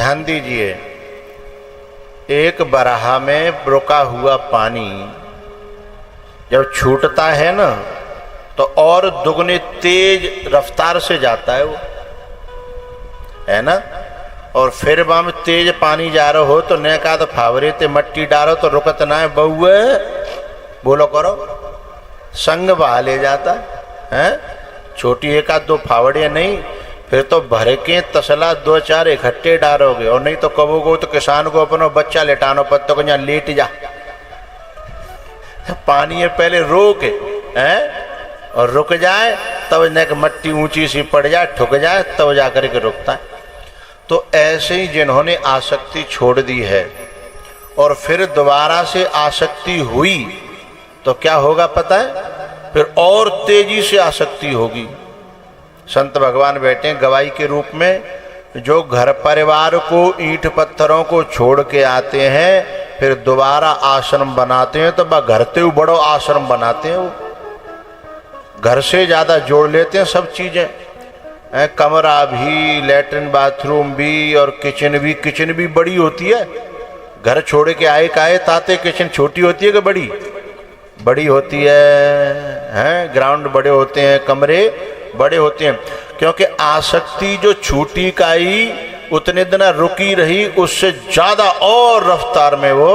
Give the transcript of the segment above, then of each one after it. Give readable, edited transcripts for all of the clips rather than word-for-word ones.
ध्यान दीजिए, एक बराहा में रुका हुआ पानी जब छूटता है ना तो और दुगने तेज रफ्तार से जाता है वो, है ना। और फिर वहां में तेज पानी जा रहा हो तो न का तो फावरे ते मट्टी डालो तो रुकत ना है बहुए, बोलो करो, संग बहा ले जाता है। छोटी एक आध दो फावड़े नहीं, फिर तो भर के तसला दो चार इकट्ठे डालोगे, और नहीं तो कबोगे तो किसान को अपना बच्चा लेटानो पत्तों को यहाँ लेट जा, पानी है पहले रोक है, और रुक जाए तब न मट्टी ऊंची सी पड़ जाए ठुक जाए तब जा कर के रुकता है। तो ऐसे ही जिन्होंने आसक्ति छोड़ दी है और फिर दोबारा से आसक्ति हुई तो क्या होगा पता है, फिर और तेजी से आसक्ति होगी। संत भगवान बैठे हैं गवाही के रूप में, जो घर परिवार को ईंट पत्थरों को छोड़ के आते हैं फिर दोबारा आश्रम बनाते हैं तो घर से बड़ो आश्रम बनाते हैं, वो घर से ज्यादा जोड़ लेते हैं सब चीजें, कमरा भी, लेटरिन बाथरूम भी और किचन भी बड़ी होती है। घर छोड़ के आए काहे ताते किचन छोटी होती है कि बड़ी बड़ी होती है, ग्राउंड बड़े होते हैं, कमरे बड़े होते हैं, क्योंकि आसक्ति जो छूटी काई उतने दिन रुकी रही, उससे ज्यादा और रफ्तार में वो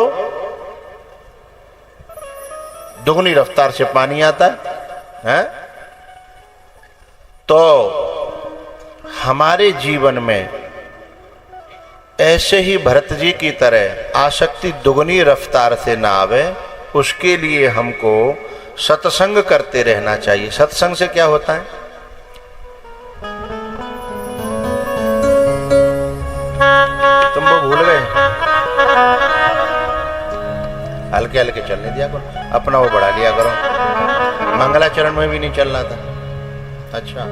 दुगनी रफ्तार से पानी आता है। तो हमारे जीवन में ऐसे ही भरत जी की तरह आसक्ति दुगनी रफ्तार से ना आवे, उसके लिए हमको सत्संग करते रहना चाहिए। सत्संग से क्या होता है, तुम वो भूल गए, हल्के हल्के चलने दिया करो, अपना वो बढ़ा लिया करो, मंगलाचरण में भी नहीं चलना था। अच्छा,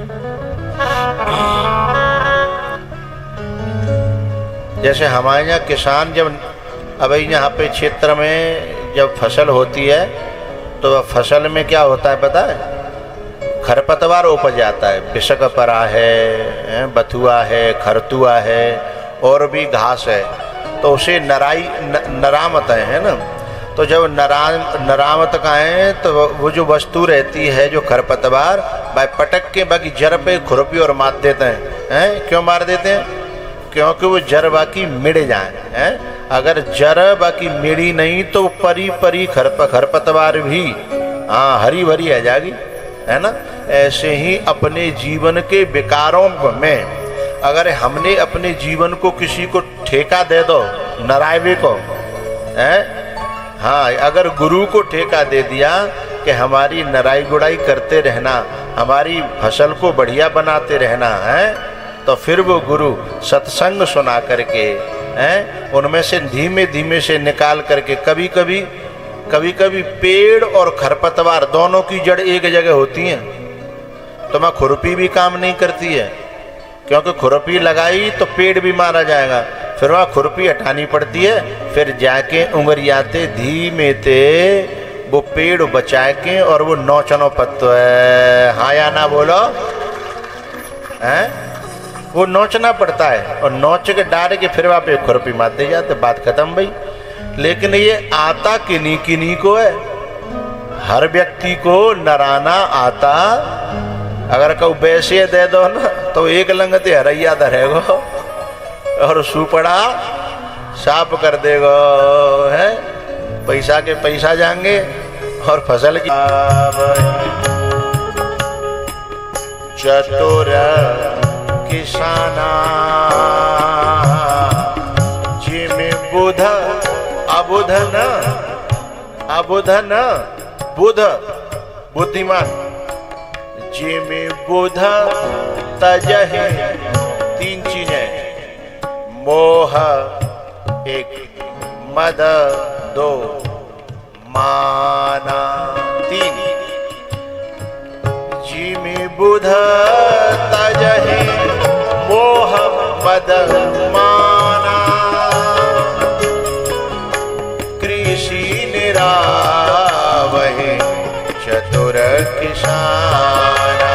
जैसे हमारे यहाँ किसान जब अब यहाँ पे क्षेत्र में जब फसल होती है तो फसल में क्या होता है पता है, खरपतवार उपज जाता है, बिशकपरा है, बथुआ है, खरतुआ है और भी घास है, तो उसे नरामत है ना। तो जब नरामत का है तो वो जो वस्तु रहती है जो खरपतवार भाई पटक के बाकी जड़ पे खुरपी और मार देते हैं, क्यों मार देते हैं, क्योंकि वो जड़ बाकी मिड़ जाए हैं। अगर जड़ बाकी मिड़ी नहीं तो परी परी खरपतवार भी हाँ हरी भरी आ जाएगी, है ना। ऐसे ही अपने जीवन के विकारों में अगर हमने अपने जीवन को किसी को ठेका दे दो, नरायवे को है, हाँ अगर गुरु को ठेका दे दिया कि हमारी नराई गुड़ाई करते रहना, हमारी फसल को बढ़िया बनाते रहना है, तो फिर वो गुरु सत्संग सुना करके हैं उनमें से धीमे धीमे से निकाल करके, कभी कभी पेड़ और खरपतवार दोनों की जड़ एक जगह होती हैं तो मैं खुरपी भी काम नहीं करती है, क्योंकि खुरपी लगाई तो पेड़ भी मारा जाएगा, फिर वहाँ खुरपी हटानी पड़ती है, फिर जाके उंगरियाते धीमे ते वो पेड़ बचा के और वो नौचनो पत्तो है, हाँ या ना बोलो, हैं वो नोचना पड़ता है और नोच के डाल के फिर वहाँ पे खुरपी मार दे जाते, बात खत्म भाई। लेकिन ये आता किन्हीं को है, हर व्यक्ति को नराना आता, अगर कहू वैसे दे दो ना तो एक लंगते हरैया धरेगो और सुपड़ा साफ कर देगो, है पैसा के पैसा जाएंगे और फसल की चतुर किसाना जिमे बुध अबुध न बुध बुद्धिमान, जिमे बुध तजहे तीन चीजें, मोह एक, मद दो, माना तीन, जिमे बुध तजहे मोह मद माना, कृषि निरावहे चतुर किसाना।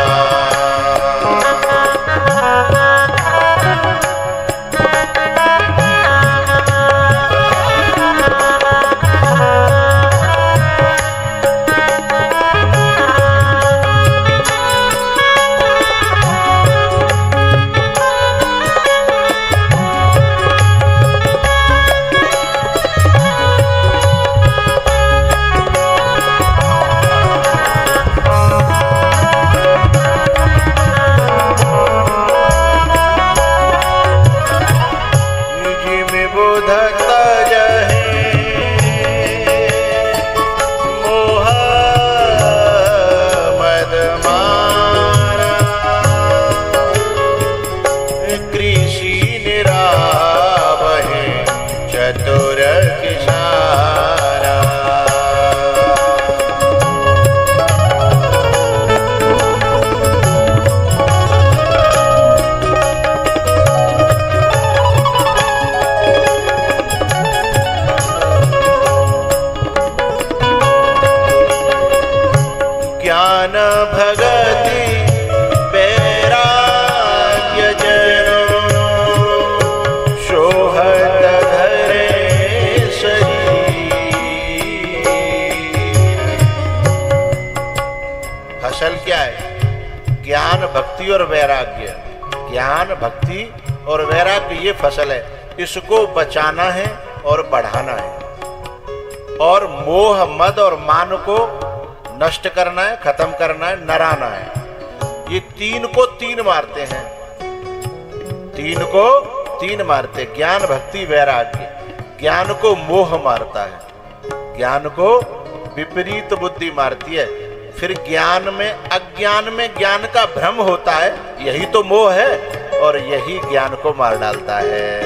ज्ञान भक्ति और वैराग्य ये फसल है, इसको बचाना है और बढ़ाना है, और मोह मद और मान को नष्ट करना है, खत्म करना है, नराना है। ये तीन को तीन मारते हैं, तीन को तीन मारते, ज्ञान भक्ति वैराग्य। ज्ञान को मोह मारता है, ज्ञान को विपरीत बुद्धि मारती है, फिर ज्ञान में अज्ञान में ज्ञान का भ्रम होता है, यही तो मोह है, और यही ज्ञान को मार डालता है।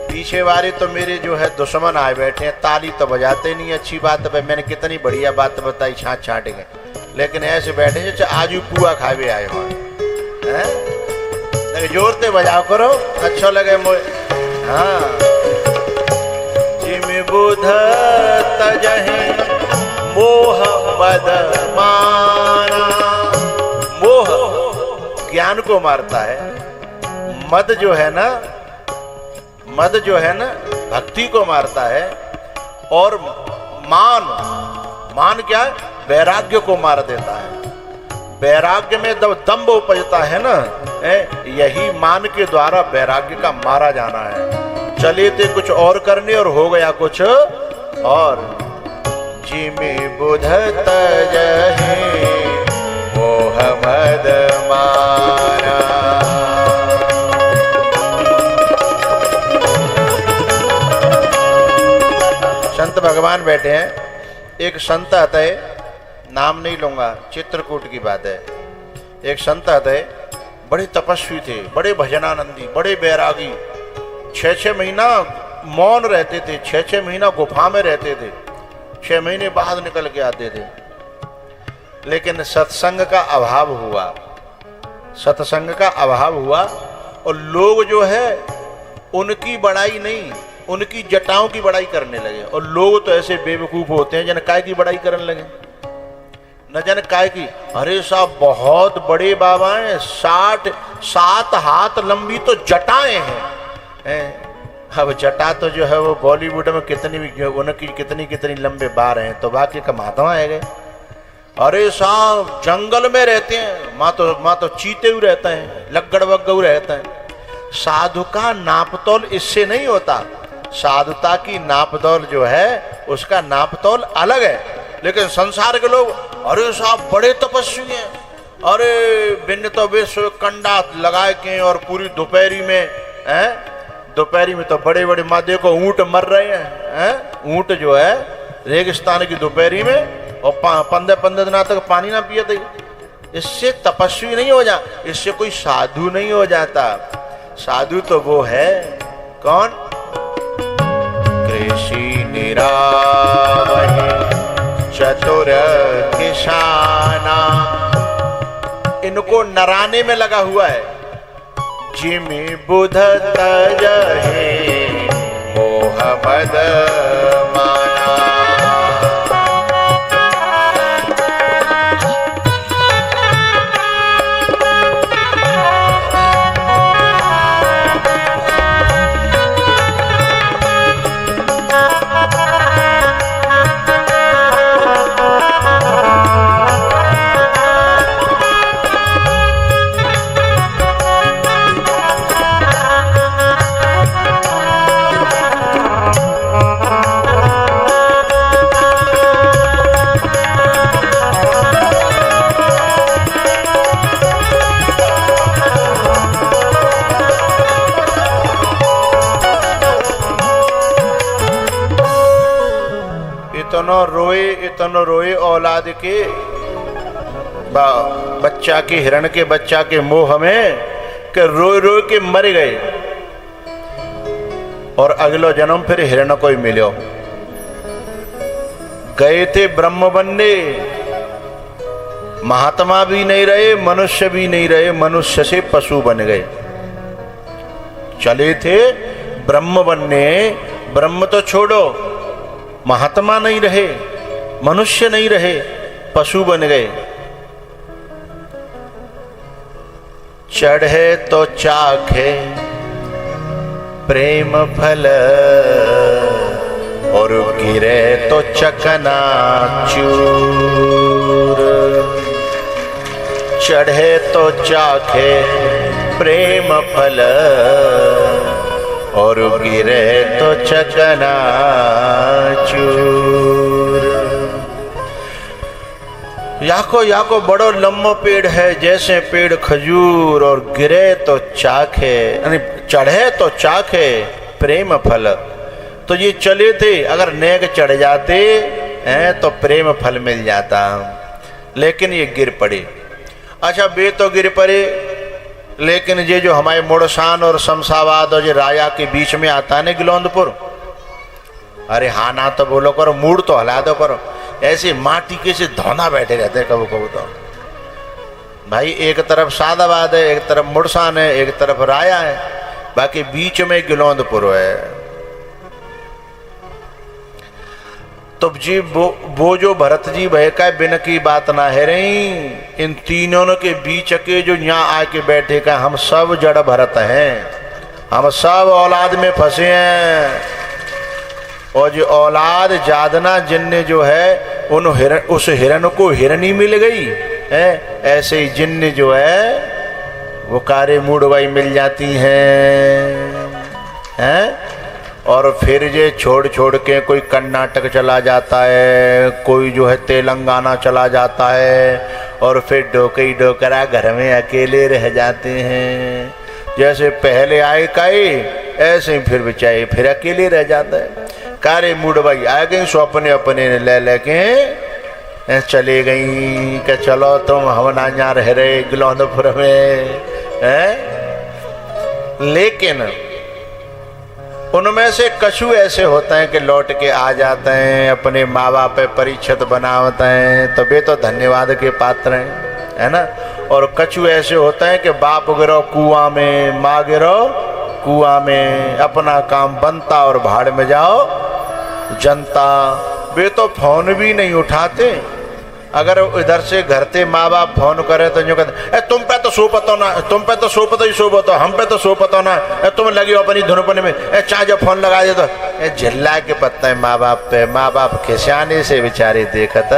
पीछे वाले तो मेरे जो है दुश्मन आए बैठे हैं, ताली तो बजाते नहीं, अच्छी बात है, मैंने कितनी बढ़िया बात बताई छाट छाट के, लेकिन ऐसे बैठे जैसे आज पुआ खावे आए हो, जोर से बजाओ करो, अच्छा लगे मुझे। हाँ, जिम बुध तजहि मोह मद माना। मोह ज्ञान को मारता है, मद जो है ना, मद जो है ना भक्ति को मारता है, और मान, मान क्या है, वैराग्य को मार देता है। वैराग्य में जब दंभ उपजता है ना, यही मान के द्वारा वैराग्य का मारा जाना है। चले थे कुछ और करने और हो गया कुछ और। जिमे बुध तजहि मोह मद माना। संत भगवान बैठे हैं, एक संत आता है, नाम नहीं लूंगा, चित्रकूट की बात है। एक संत आते, बड़े तपस्वी थे, बड़े भजनानंदी, बड़े बैरागी, 6-6 महीना मौन रहते थे, 6-6 महीना गुफा में रहते थे, 6 महीने बाद निकल के आते थे। लेकिन सत्संग का अभाव हुआ, सत्संग का अभाव हुआ, और लोग जो है उनकी बड़ाई नहीं, उनकी जटाओं की बड़ाई करने लगे। और लोग तो ऐसे बेवकूफ होते हैं, जन काय की बड़ाई करने लगे, न जाने काय की। अरे साहब बहुत बड़े बाबा हैं, 7 हाथ लंबी तो जटाएं हैं। अब जटा तो जो है वो बॉलीवुड में कितनी भी उनकी कितनी लंबे बार हैं, तो बाकी का महात्मा है गए। अरे साहब जंगल में रहते हैं, माँ तो चीते हुए रहते हैं, लग्गड़ वग्गड़ रहते हैं। साधु का नापतोल इससे नहीं होता, साधुता की नापतोल जो है उसका नापतोल अलग है। लेकिन संसार के लोग, अरे साहब बड़े तपस्वी हैं, अरे बिन तो विश्व कंडा लगा के, और पूरी दोपहरी में दोपहरी में तो बड़े बड़े मादे को ऊंट मर रहे हैं। ऊंट जो है रेगिस्तान की दोपहरी में, और 15 दिन तक पानी ना पिए थे। इससे तपस्वी नहीं हो जा, इससे कोई साधु नहीं हो जाता। साधु तो वो है कौन, कृषि निरावहि चतुर किसाना, इनको नराने में लगा हुआ है। जिमि बुध तजहि मोह मद माना। इतनो रोए औलाद के बच्चा के, हिरण के बच्चा के मोह में, कि रोए रोए के मर गए, और अगलो जन्म फिर हिरण को ही मिलो। गए थे ब्रह्म बनने, महात्मा भी नहीं रहे, मनुष्य भी नहीं रहे, मनुष्य से पशु बन गए। चले थे ब्रह्म बनने, ब्रह्म तो छोड़ो, महात्मा नहीं रहे, मनुष्य नहीं रहे, पशु बन गए। चढ़े तो चाखे प्रेम फल, और गिरे तो चकना चूर। चढ़े तो चाखे प्रेम फल, और गिरे तो चकनाचूर। याको याको बड़ो लंबो पेड़ है, जैसे पेड़ खजूर, और गिरे तो चाखे, यानी चढ़े तो चाखे प्रेम फल। तो ये चले थे, अगर नेक चढ़ जाते हैं तो प्रेम फल मिल जाता, लेकिन ये गिर पड़े। अच्छा वे तो गिर पड़े, लेकिन ये जो हमारे मुड़सान और शमशाबाद और ये राया के बीच में आता है ना गिलौंदपुर, अरे हाँ ना तो बोलो करो, मूड तो हला दो करो। ऐसे माटी के से धौना बैठे रहते हैं कबू कबू। तो भाई एक तरफ सादाबाद है, एक तरफ मुड़सान है, एक तरफ राया है, बाकी बीच में गिलौंदपुर है। तो जी वो जो भरत जी भय का बिन की बात ना है रही, इन तीनों के बीच के जो यहाँ आके बैठे का, हम सब जड़ भरत हैं, हम सब औलाद में फंसे हैं। और जो औलाद जादना जिन्न जो है उस हिरण को हिरनी मिल गई है, ऐसे ही जिन्न जो है वो कारे मूडवाई मिल जाती हैं। और फिर ये छोड़ छोड़ के कोई कर्नाटक चला जाता है, कोई जो है तेलंगाना चला जाता है, और फिर डोकई डोकरा घर में अकेले रह जाते हैं। जैसे पहले आए काई, ऐसे ही फिर बेचारे फिर अकेले रह जाता है। कारे मूडवाई आ गई, सो अपने अपने ले लेके चले गई कि चलो तुम हम ना यहाँ रह रहे गिलौंदपुर में है। लेकिन उनमें से कछु ऐसे होते हैं कि लौट के आ जाते हैं, अपने माँ बाप पे परीक्षित बनाते हैं, तो वे तो धन्यवाद के पात्र हैं, है ना। और कछु ऐसे होते हैं कि बाप गिरो कुआं में, माँ गिरो कुआं में, अपना काम बनता और भाड़ में जाओ जनता। वे तो फोन भी नहीं उठाते, अगर इधर से घर से माँ बाप फोन करे तो जो कहते तुम पे तो सो पतो ना, तुम पे तो सो पतो ही सो पतो, हम पे तो सो पतो ना, तुम लगी हो अपनी धुनपन में, चाहे जो फोन लगा दे तो झिल्ला के पत्ता है माँ बाप पे। माँ बाप खिसियाने से बेचारे देखत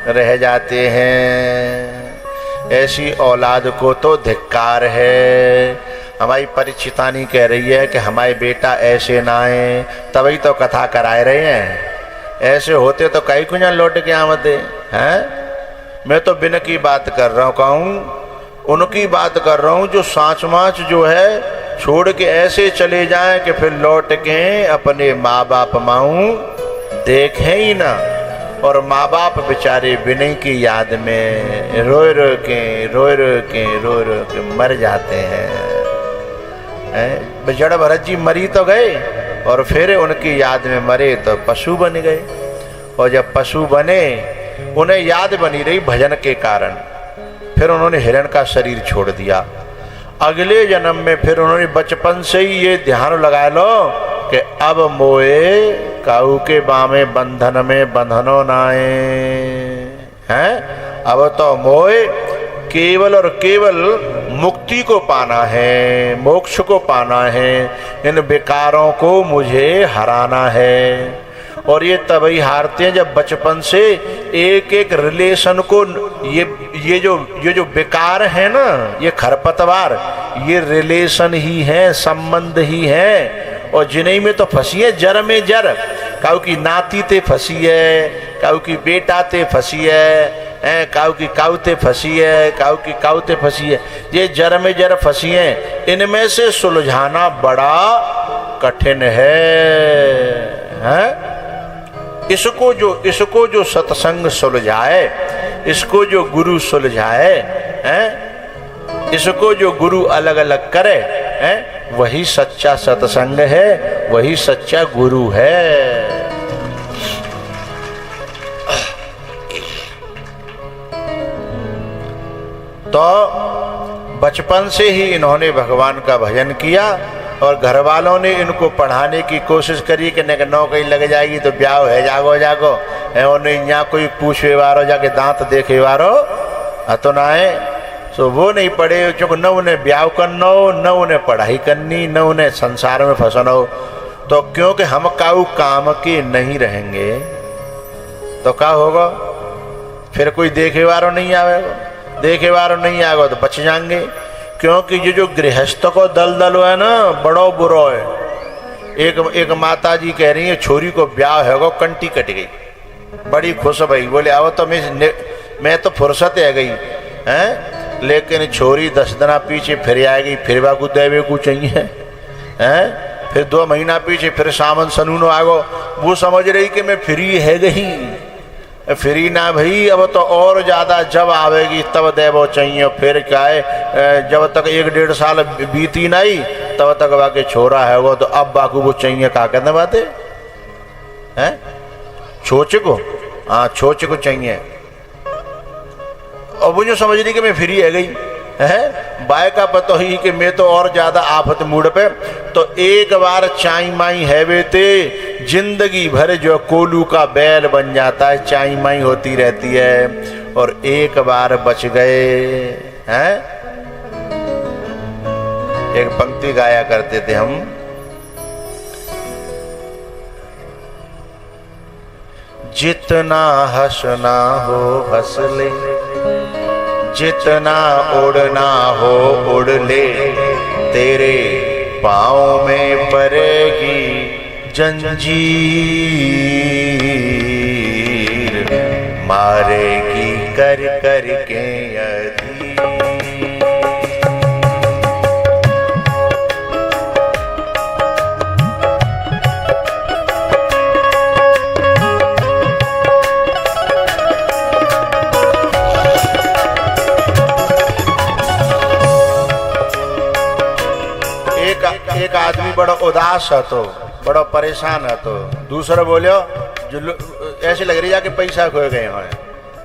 रह जाते हैं। ऐसी औलाद को तो धिक्कार है। हमारी परिचितानी कह रही है कि हमारे बेटा ऐसे ना आए, तभी तो कथा कराए रहे हैं। ऐसे होते तो कई कुछ लौट के आमते हैं। मैं तो बिन की बात कर रहा हूँ, कहूँ उनकी बात कर रहा हूँ जो सांच माच जो है छोड़ के ऐसे चले जाएं कि फिर लौट के अपने माँ बाप माऊं देखें ही ना। और माँ बाप बेचारे बिन की याद में रोए रोए के मर जाते हैं। जड़ भरत जी मरी तो गए, और फिर उनकी याद में मरे तो पशु बन गए। और जब पशु बने, उन्हें याद बनी रही भजन के कारण, फिर उन्होंने हिरण का शरीर छोड़ दिया। अगले जन्म में फिर उन्होंने बचपन से ही ये ध्यान लगा लो कि अब मोए काऊ के बामे बंधन में बंधनो नाए हैं। अब तो मोए केवल और केवल मुक्ति को पाना है, मोक्ष को पाना है, इन विकारों को मुझे हराना है। और ये तभी हारते हैं जब बचपन से एक एक रिलेशन को, ये जो विकार है ना, ये खरपतवार, ये रिलेशन ही है, संबंध ही है। और जिन्हीं में तो फंसी है जर में जर, काऊ की नाती ते फंसी है, काऊ की बेटा ते फंसी है, काऊ की काउते फंसी है, काऊ की काउते फंसी है। ये जर में जर फंसी है, इनमें से सुलझाना बड़ा कठिन है। इसको जो सत्संग सुलझाए, इसको जो गुरु सुलझाए हैं, इसको जो गुरु अलग अलग करे हैं, वही सच्चा सत्संग है, वही सच्चा गुरु है। तो बचपन से ही इन्होंने भगवान का भजन किया, और घर वालों ने इनको पढ़ाने की कोशिश करी कि नौकरी लग जाएगी तो ब्याह है जागो उन्हें यहाँ कोई पूछे वारो जाके दांत देखे वारो तो ना है। सो वो नहीं पढ़े, चूँकि न उन्हें ब्याह करना हो, न उन्हें पढ़ाई करनी, न उन्हें संसार में फंसना हो। तो क्योंकि हम काऊ काम के नहीं रहेंगे तो क्या होगा, फिर कोई देखे वारो नहीं आवेगा। देखे बार नहीं आएगा तो बच जाएंगे। क्योंकि ये जो गृहस्थ को दल है ना, बड़ो बुरो है। एक माता जी कह रही है छोरी को ब्याह है गो, कंटी कट गई, बड़ी खुश भई, बोले आओ तो मैं तो फुर्सत है गई हैं, लेकिन छोरी 10 दिन पीछे फिर आएगी, फिर बाकू देवे को चाहिए हैं, फिर 2 महीना पीछे फिर सावन सनूनो आगो। वो समझ रही कि मैं फ्री है गई, फ्री ना भई, अब तो और ज़्यादा जब आवेगी तब देवो चाहिए। फिर क्या है, जब तक 1-1.5 साल बीती नहीं तब तक बाकी छोरा है वो, तो अब बाकू वो चाहिए। क्या कहते बातें हैं, छोच को, हाँ छोच को चाहिए। और वो जो समझ रही कि मैं फ्री है गई है, बाय का पता ही कि मैं तो और ज्यादा आफत मूड पे, तो एक बार चाई माई है वे ते जिंदगी भर जो कोलू का बैल बन जाता है, चाई माई होती रहती है। और एक बार बच गए हैं। एक पंक्ति गाया करते थे हम, जितना हंसना हो हंस ले, जितना उड़ना हो उड़ ले, तेरे पाँव में पड़ेगी जंजीर, मारेगी कर कर के अधीर। एक आदमी बड़ा उदास है, तो बड़ा परेशान है, तो दूसरा बोलो जो ऐसे लग रही है कि पैसा खो गए हैं,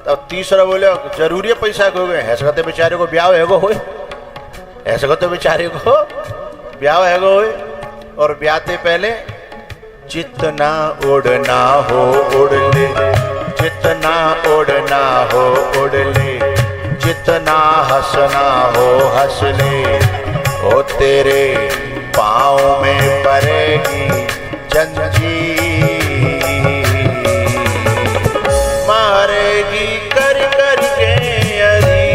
तब तीसरा बोलो जरूरी है पैसा खो गए, ऐसे कहते बेचारे को ब्याह है गो होए, ऐसे कहते बेचारे को ब्याह है गो होए। और ब्याहते पहले जितना उड़ना हो उड़ ले, जितना उड़ना हो उड़ ले, जितना हंसना हो हंस ले, ओ तेरे पाँव में पड़ेगी जंजीर, मारेगी कर कर के अधीर।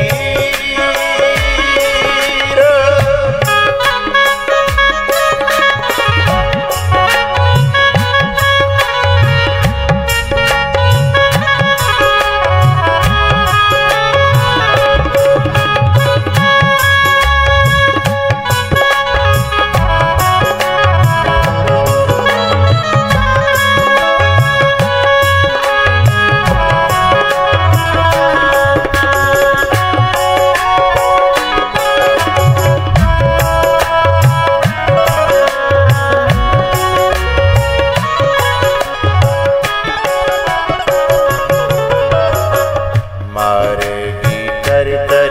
मारेगी कर कर